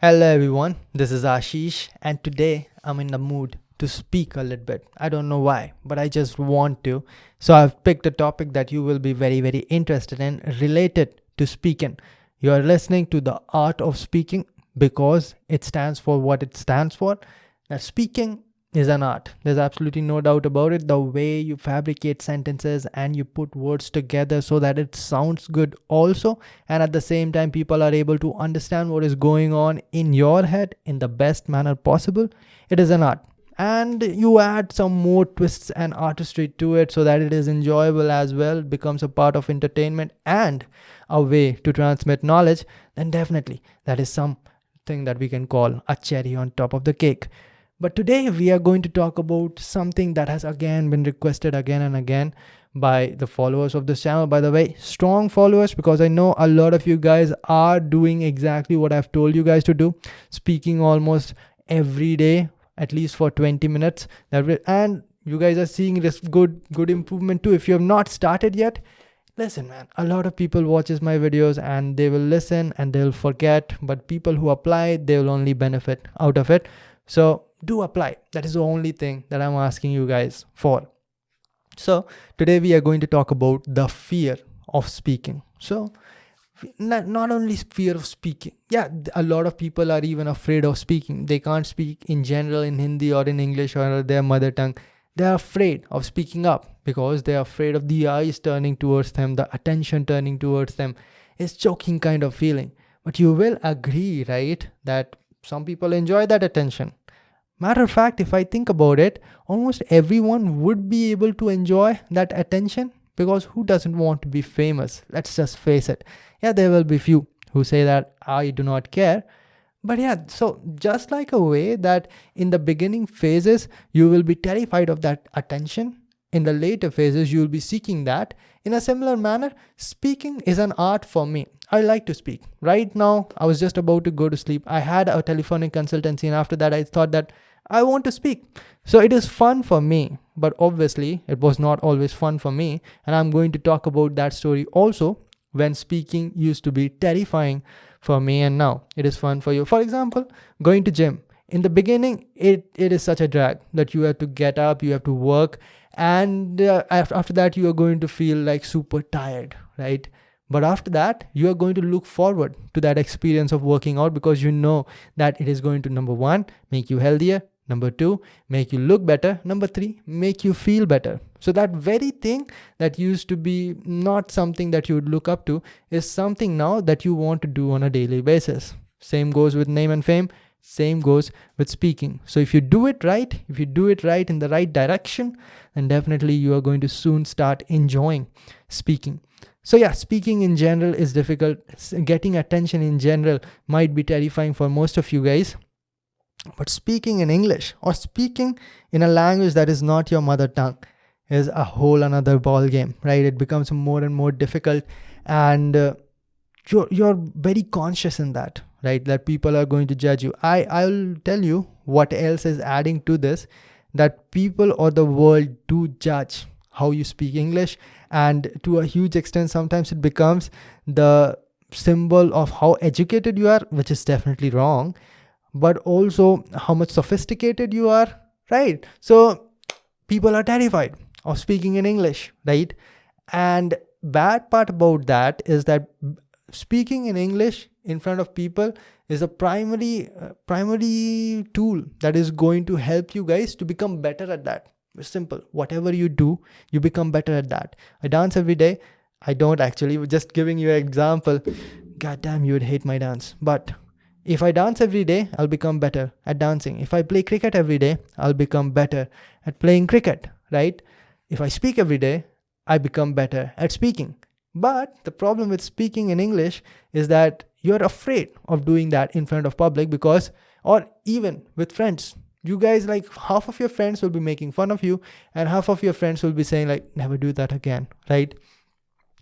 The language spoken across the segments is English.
Hello everyone, this is Ashish and today I'm in the mood to speak a little bit. I don't know why, but I just want to. So I've picked a topic that you will be very interested in related to speaking. You are listening to the art of speaking because it stands for what it stands for. Now speaking is an art. There's absolutely no doubt about it. The way you fabricate sentences and you put words together so that it sounds good also, and at the same time people are able to understand what is going on in your head in the best manner possible. It is an art. And you add some more twists and artistry to it so that it is enjoyable as well, it becomes a part of entertainment and a way to transmit knowledge, then definitely that is something that we can call a cherry on top of the cake. But today we are going to talk about something that has again been requested again and again by the followers of this channel. By the way, strong followers, because I know a lot of you guys are doing exactly what I've told you guys to do, speaking almost every day, at least for 20 minutes. And you guys are seeing this good improvement too. If you have not started yet, listen man, a lot of people watches my videos and they will listen and they'll forget, but people who apply, they will only benefit out of it. So do apply. That is the only thing that I'm asking you guys for. So today we are going to talk about the fear of speaking. So not only fear of speaking. Yeah, a lot of people are even afraid of speaking. They can't speak in general in Hindi or in English or their mother tongue. They are afraid of speaking up because they are afraid of the eyes turning towards them, the attention turning towards them. It's choking kind of feeling. But you will agree, right, that some people enjoy that attention. Matter of fact, if I think about it, almost everyone would be able to enjoy that attention, because who doesn't want to be famous? Let's just face it. Yeah, there will be few who say that I do not care. But yeah, so just like a way that in the beginning phases, you will be terrified of that attention. In the later phases, you will be seeking that. In a similar manner, speaking is an art for me. I like to speak. Right now, I was just about to go to sleep. I had a telephonic consultancy, and after that, I thought that I want to speak. So it is fun for me, but obviously it was not always fun for me. And I'm going to talk about that story also, when speaking used to be terrifying for me and now it is fun for you. For example, going to gym. In the beginning, it is such a drag that you have to get up, you have to work, and after that you are going to feel like super tired, right? But after that, you are going to look forward to that experience of working out, because you know that it is going to, number one, make you healthier. Number two, make you look better. Number three, make you feel better. So that very thing that used to be not something that you would look up to is something now that you want to do on a daily basis. Same goes with name and fame. Same goes with speaking. So if you do it right, in the right direction, then definitely you are going to soon start enjoying speaking. So yeah, speaking in general is difficult. Getting attention in general might be terrifying for most of you guys. But speaking in English or speaking in a language that is not your mother tongue is a whole another ball game, right? It becomes more and more difficult, and you're very conscious in that, right? That people are going to judge you. I'll tell you what else is adding to this, that people or the world do judge how you speak English, and to a huge extent sometimes it becomes the symbol of how educated you are, which is definitely wrong, but also how much sophisticated you are, right? So people are terrified of speaking in English, right? And bad part about that is that speaking in English in front of people is a primary tool that is going to help you guys to become better at that. It's simple. Whatever you do, you become better at that. I dance every day. I don't actually, just giving you an example. God damn, you would hate my dance. But if I dance every day, I'll become better at dancing. If I play cricket every day, I'll become better at playing cricket, right? If I speak every day, I become better at speaking. But the problem with speaking in English is that you're afraid of doing that in front of public, because, or even with friends, you guys, like half of your friends will be making fun of you and half of your friends will be saying like, never do that again, right?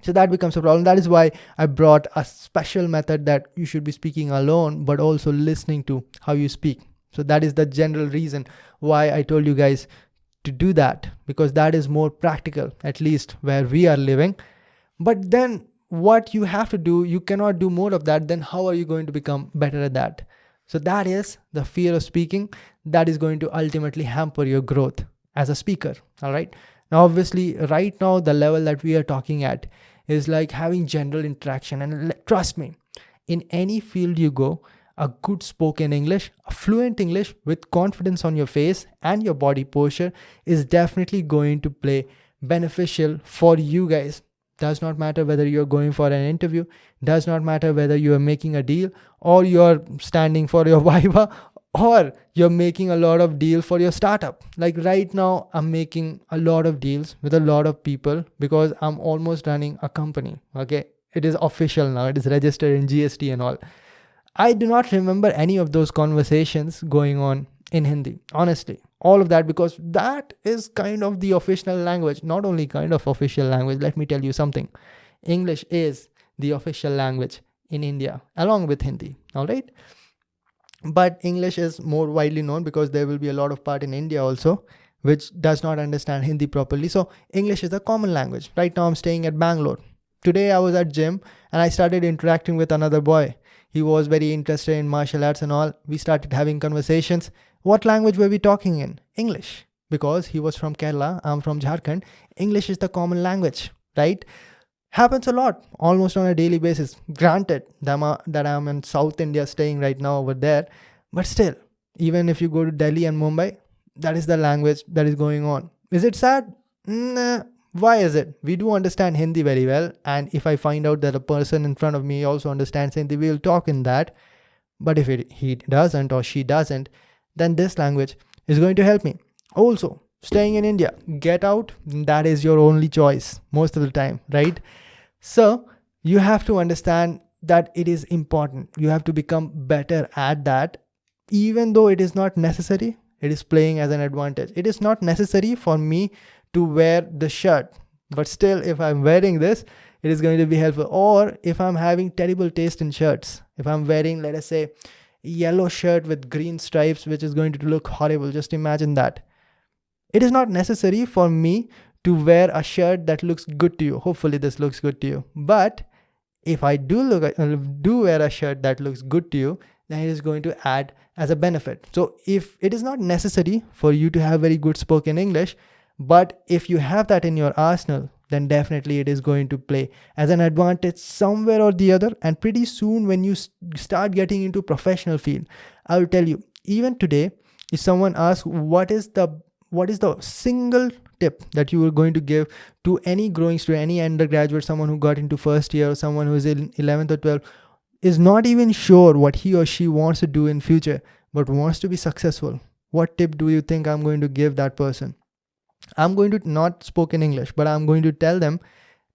So that becomes a problem. That is why I brought a special method that you should be speaking alone, but also listening to how you speak. So that is the general reason why I told you guys to do that, because that is more practical, at least where we are living. But then what you have to do, you cannot do more of that. Then how are you going to become better at that? So that is the fear of speaking that is going to ultimately hamper your growth as a speaker. All right. Now, obviously, right now, the level that we are talking at is like having general interaction. And trust me, in any field you go, a good spoken English, a fluent English with confidence on your face and your body posture is definitely going to play beneficial for you guys. Does not matter whether you're going for an interview, does not matter whether you are making a deal or you're standing for your viva or you're making a lot of deals for your startup. Like right now, I'm making a lot of deals with a lot of people because I'm almost running a company. Okay. It is official now. It is registered in GST and all. I do not remember any of those conversations going on in Hindi, honestly. All of that, because that is kind of the official language. Not only kind of official language, let me tell you something. English is the official language in India along with Hindi. All right. But English is more widely known because there will be a lot of part in India also which does not understand Hindi properly. So English is a common language. Right now I'm staying at Bangalore. Today I was at gym and I started interacting with another boy. He was very interested in martial arts and all. We started having conversations. What language were we talking in? English. Because he was from Kerala, I'm from Jharkhand. English is the common language, right? Happens a lot, almost on a daily basis. Granted that I'm in South India staying right now over there. But still, even if you go to Delhi and Mumbai, that is the language that is going on. Is it sad? Nah. Why is it? We do understand Hindi very well. And if I find out that a person in front of me also understands Hindi, we will talk in that. But if he doesn't or she doesn't, then this language is going to help me. Also, staying in India, get out, that is your only choice most of the time, right? So you have to understand that it is important. You have to become better at that. Even though it is not necessary, it is playing as an advantage. It is not necessary for me to wear the shirt, but still if I'm wearing this, it is going to be helpful. Or if I'm having terrible taste in shirts, if I'm wearing, let us say, yellow shirt with green stripes, which is going to look horrible, just imagine that. It is not necessary for me to wear a shirt that looks good to you. Hopefully this looks good to you. But if I do wear a shirt that looks good to you, then it is going to add as a benefit. So if it is not necessary for you to have very good spoken English, but if you have that in your arsenal, then definitely it is going to play as an advantage somewhere or the other. And pretty soon when you start getting into professional field, I will tell you, even today, if someone asks what is the single tip that you are going to give to any growing student, any undergraduate, someone who got into first year or someone who is in 11th or 12th, is not even sure what he or she wants to do in future, but wants to be successful. What tip do you think I'm going to give that person? I'm going to not spoken English, but I'm going to tell them,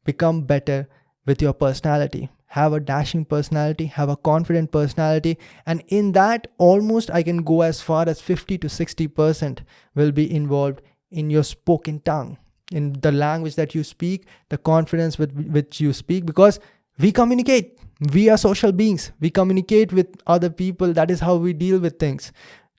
become better with your personality. Have a dashing personality, have a confident personality. And in that, almost I can go as far as 50 to 60% will be involved in your spoken tongue, in the language that you speak, the confidence with which you speak, because we communicate. We are social beings. We communicate with other people. That is how we deal with things.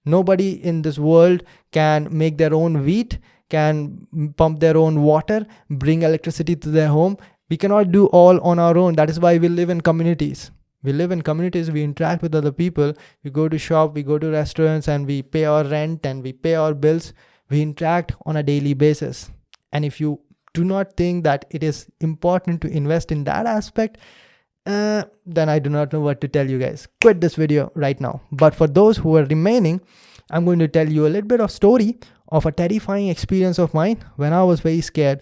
Nobody in this world can make their own wheat, can pump their own water, bring electricity to their home. We cannot do all on our own. That is why we live in communities. We live in communities, we interact with other people. We go to shop, we go to restaurants, and we pay our rent and we pay our bills. We interact on a daily basis. And if you do not think that it is important to invest in that aspect, then I do not know what to tell you guys. Quit this video right now. But for those who are remaining, I'm going to tell you a little bit of story of a terrifying experience of mine when I was very scared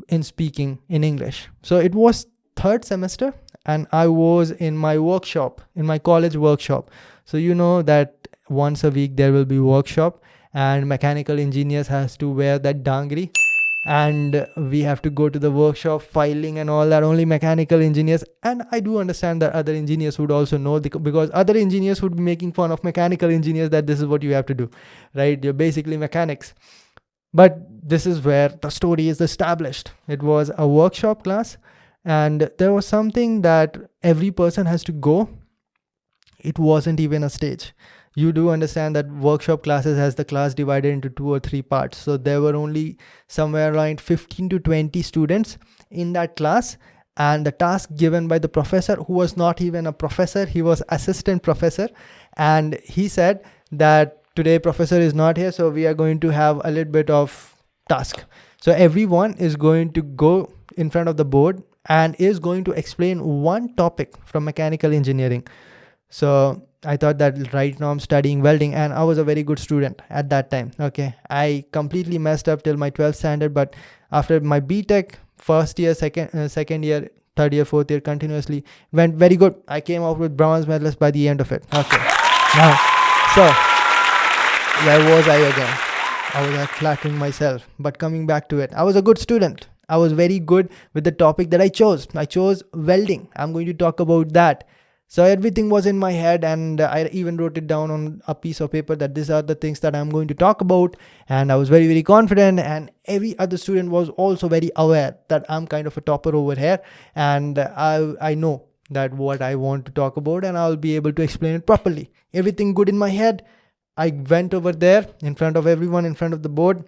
in speaking in English. So it was third semester and I was in my workshop, in my college workshop. So you know that once a week there will be workshop and mechanical engineers has to wear that dangri. And we have to go to the workshop, filing and all that, only mechanical engineers. And I do understand that other engineers would also know, because other engineers would be making fun of mechanical engineers that this is what you have to do, right? You're basically mechanics. But this is where the story is established. It was a workshop class and there was something that every person has to go. It wasn't even a stage. You do understand that workshop classes has the class divided into 2 or 3 parts. So there were only somewhere around 15 to 20 students in that class. And the task given by the professor, who was not even a professor, he was assistant professor. And he said that today professor is not here, so we are going to have a little bit of task. So everyone is going to go in front of the board and is going to explain one topic from mechanical engineering. So I thought that right now I'm studying welding, and I was a very good student at that time. Okay, I completely messed up till my 12th standard, but after my BTech, first year, second year, third year, fourth year, continuously went very good. I came out with bronze medalist by the end of it. Okay, now, so where was I again? I was like flattering myself, but coming back to it, I was a good student. I was very good with the topic that I chose. I chose welding. I'm going to talk about that. So everything was in my head, and I even wrote it down on a piece of paper that these are the things that I'm going to talk about. And I was very, very confident, and every other student was also very aware that I'm kind of a topper over here. And I know that what I want to talk about, and I'll be able to explain it properly. Everything good in my head. I went over there in front of everyone, in front of the board.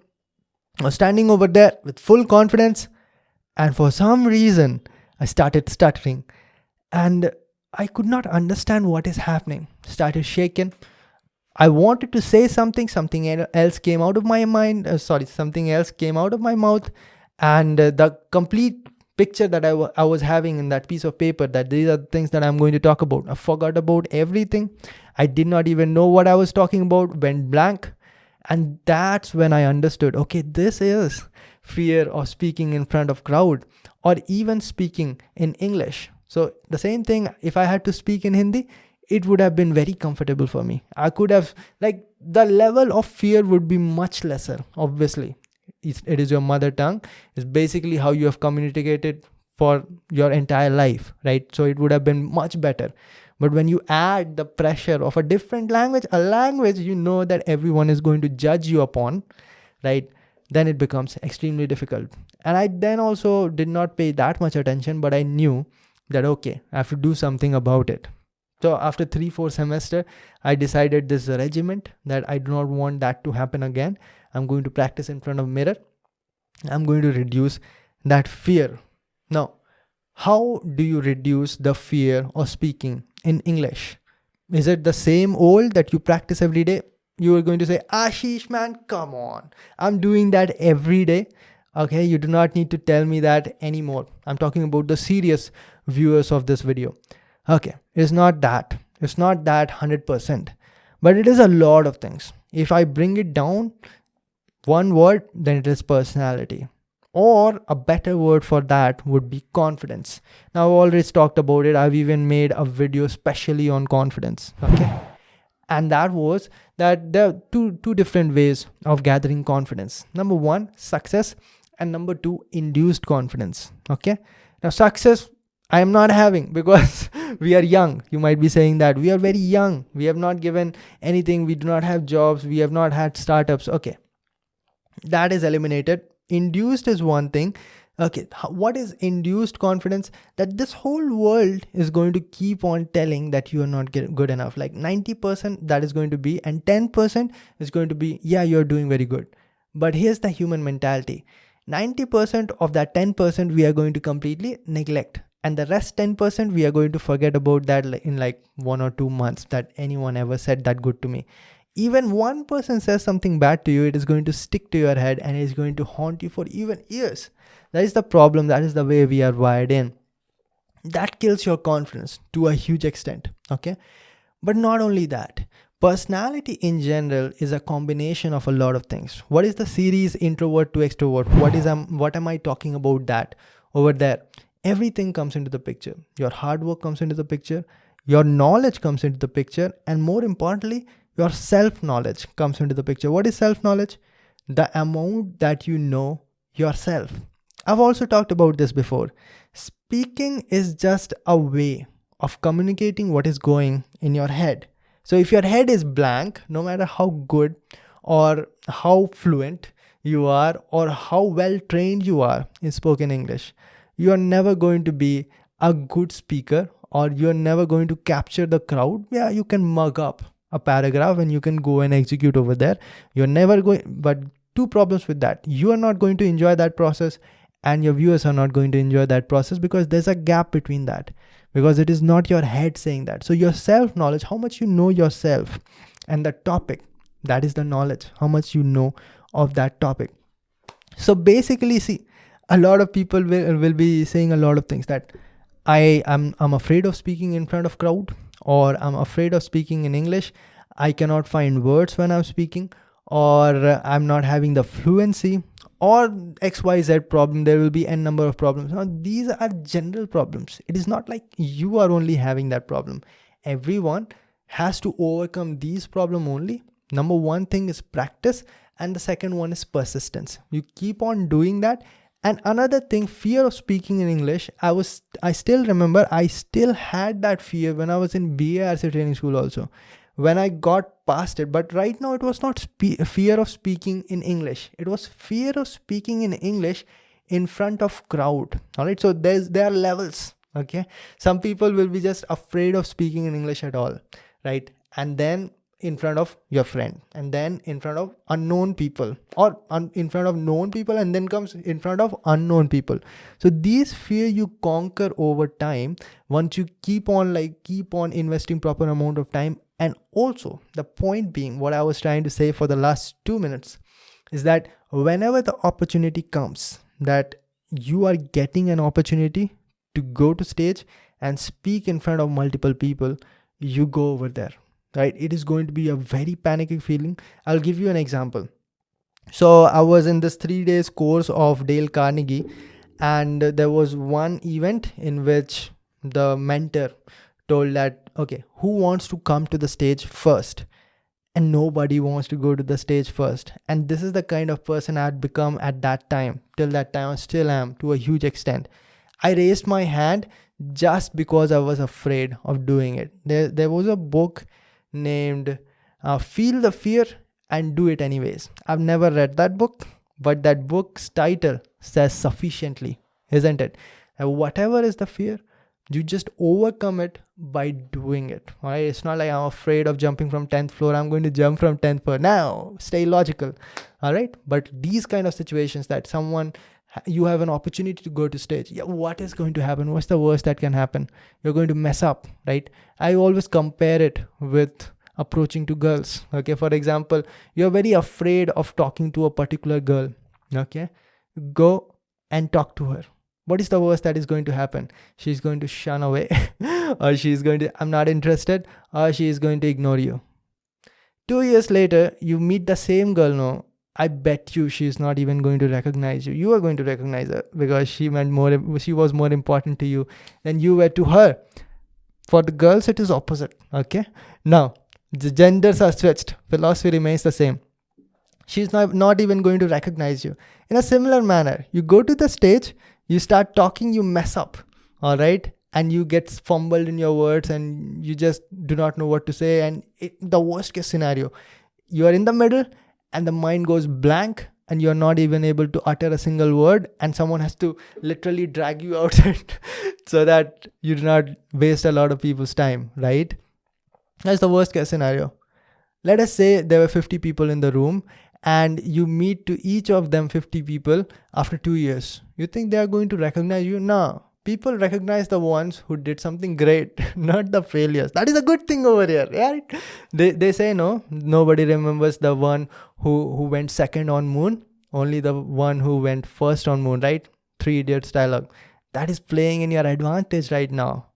I was standing over there with full confidence. And for some reason, I started stuttering. And I could not understand what is happening. Started shaking. I wanted to say something else came out of my mind. Something else came out of my mouth. And the complete picture that I was having in that piece of paper, that these are the things that I'm going to talk about, I forgot about everything. I did not even know what I was talking about, went blank. And that's when I understood, okay, this is fear of speaking in front of crowd, or even speaking in English. So the same thing, if I had to speak in Hindi, it would have been very comfortable for me. I could have, like, the level of fear would be much lesser. Obviously, it is your mother tongue. It's basically how you have communicated for your entire life, right? So it would have been much better. But when you add the pressure of a different language, a language you know that everyone is going to judge you upon, right? Then it becomes extremely difficult. And I then also did not pay that much attention, but I knew that, okay, I have to do something about it. So after 3-4 semester, I decided this regiment that I do not want that to happen again. I'm going to practice in front of mirror. I'm going to reduce that fear. Now, how do you reduce the fear of speaking in English? Is it the same old that you practice every day? You are going to say, Ashish, man, come on. I'm doing that every day. Okay, you do not need to tell me that anymore. I'm talking about the serious viewers of this video. Okay, it's not that. It's not that 100%. But it is a lot of things. If I bring it down, one word, then it is personality. Or a better word for that would be confidence. Now, I've already talked about it. I've even made a video specially on confidence. Okay. And that was that there are two different ways of gathering confidence. Number one, success. And number two, induced confidence. Okay. Now, success, I am not having because we are young. You might be saying that we are very young. We have not given anything. We do not have jobs. We have not had startups. Okay. That is eliminated. Induced is one thing. Okay, what is induced confidence? That this whole world is going to keep on telling that you are not good enough. Like 90% that is going to be, and 10% is going to be, yeah, you're doing very good. But here's the human mentality. 90% of that 10% we are going to completely neglect. And the rest 10% we are going to forget about that in like 1 or 2 months that anyone ever said that good to me. Even one person says something bad to you, it is going to stick to your head and it is going to haunt you for even years. That is the problem. That is the way we are wired in. That kills your confidence to a huge extent. Okay. But not only that, personality in general is a combination of a lot of things. What is the series introvert to extrovert? What am I talking about that over there? Everything comes into the picture. Your hard work comes into the picture. Your knowledge comes into the picture. And more importantly, your self-knowledge comes into the picture. What is self-knowledge? The amount that you know yourself. I've also talked about this before. Speaking is just a way of communicating what is going in your head. So if your head is blank, no matter how good or how fluent you are or how well trained you are in spoken English, you are never going to be a good speaker, or you're never going to capture the crowd. Yeah, you can mug up a paragraph and you can go and execute over there. You're never going, but two problems with that. You are not going to enjoy that process and your viewers are not going to enjoy that process because there's a gap between that. because it is not your head saying that. So your self knowledge, how much you know yourself and the topic, that is the knowledge, how much you know of that topic. So basically, see, a lot of people will be saying a lot of things, that I'm afraid of speaking in front of crowd, or I'm afraid of speaking in English. I cannot find words when I'm speaking, or I'm not having the fluency, or XYZ problem. There will be n number of problems. Now, these are general problems. It is not like you are only having that problem. Everyone has to overcome these problems only. Number one thing is practice, and the second one is persistence. You keep on doing that. And another thing, fear of speaking in English. I still remember, I still had that fear when I was in BARC training school also, when I got past it. But right now it was not fear of speaking in English. It was fear of speaking in English in front of crowd. All right. So there are levels. Okay. Some people will be just afraid of speaking in English at all. Right. And then in front of your friend, and then in front of unknown people, or in front of known people, and then comes in front of unknown people. So these fear you conquer over time once you keep on investing proper amount of time. And also, the point being, what I was trying to say for the last 2 minutes is that whenever the opportunity comes, that you are getting an opportunity to go to stage and speak in front of multiple people, you go over there. Right? It is going to be a very panicky feeling. I'll give you an example. So I was in this 3 days course of Dale Carnegie, and there was one event in which the mentor told that, okay, who wants to come to the stage first? And nobody wants to go to the stage first. And this is the kind of person I had become at that time. Till that time, I still am to a huge extent. I raised my hand just because I was afraid of doing it. There was a book named Feel the Fear and Do It Anyways. I've never read that book, but that book's title says sufficiently, isn't it? And whatever is the fear, you just overcome it by doing it. All right? It's not like I'm afraid of jumping from 10th floor. I'm going to jump from 10th floor. Now, stay logical. All right. But these kind of situations, that you have an opportunity to go to stage. Yeah, what is going to happen? What's the worst that can happen? You're going to mess up, right? I always compare it with approaching to girls. Okay. For example, you're very afraid of talking to a particular girl. Okay. Go and talk to her. What is the worst that is going to happen? She's going to shun away, or she's going to, I'm not interested, or she is going to ignore you. 2 years later, you meet the same girl now. I bet you she's not even going to recognize you. You are going to recognize her because she was more important to you than you were to her. For the girls, it is opposite. Okay. Now, the genders are switched. Philosophy remains the same. She's not even going to recognize you. In a similar manner, you go to the stage, you start talking, you mess up. All right. And you get fumbled in your words, and you just do not know what to say. And the worst case scenario, you are in the middle, and the mind goes blank, and you're not even able to utter a single word, and someone has to literally drag you outside so that you do not waste a lot of people's time, right? That's the worst case scenario. Let us say there were 50 people in the room, and you meet to each of them 50 people after 2 years. You think they are going to recognize you? No. People recognize the ones who did something great, not the failures. That is a good thing over here, right? They say no, nobody remembers the one who went second on moon, only the one who went first on moon, right? 3 Idiots dialogue. That is playing in your advantage right now.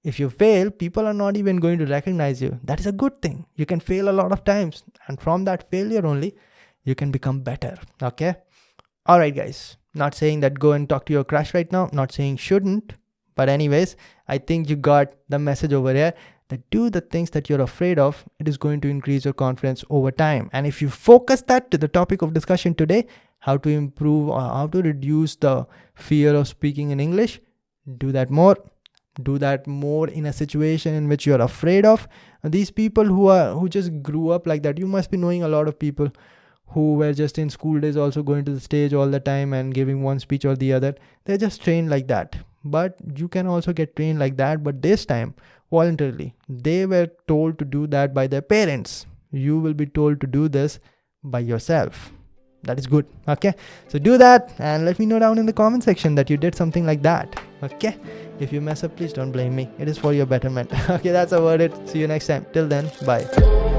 If you fail, people are not even going to recognize you. That is a good thing. You can fail a lot of times, and from that failure only, you can become better. Okay. All right, guys. Not saying that go and talk to your crush right now. Not saying shouldn't. But anyways, I think you got the message over here, that do the things that you're afraid of. It is going to increase your confidence over time. And if you focus that to the topic of discussion today, how to improve or how to reduce the fear of speaking in English, do that more. Do that more in a situation in which you're afraid of. These people who just grew up like that, you must be knowing a lot of people who were just in school days also going to the stage all the time and giving one speech or the other. They're just trained like that. But you can also get trained like that, but this time voluntarily. They were told to do that by their parents. You will be told to do this by yourself. That is good. Okay. So do that and let me know down in the comment section that you did something like that. Okay. If you mess up, please don't blame me. It is for your betterment. Okay, that's about it. See you next time. Till then, bye.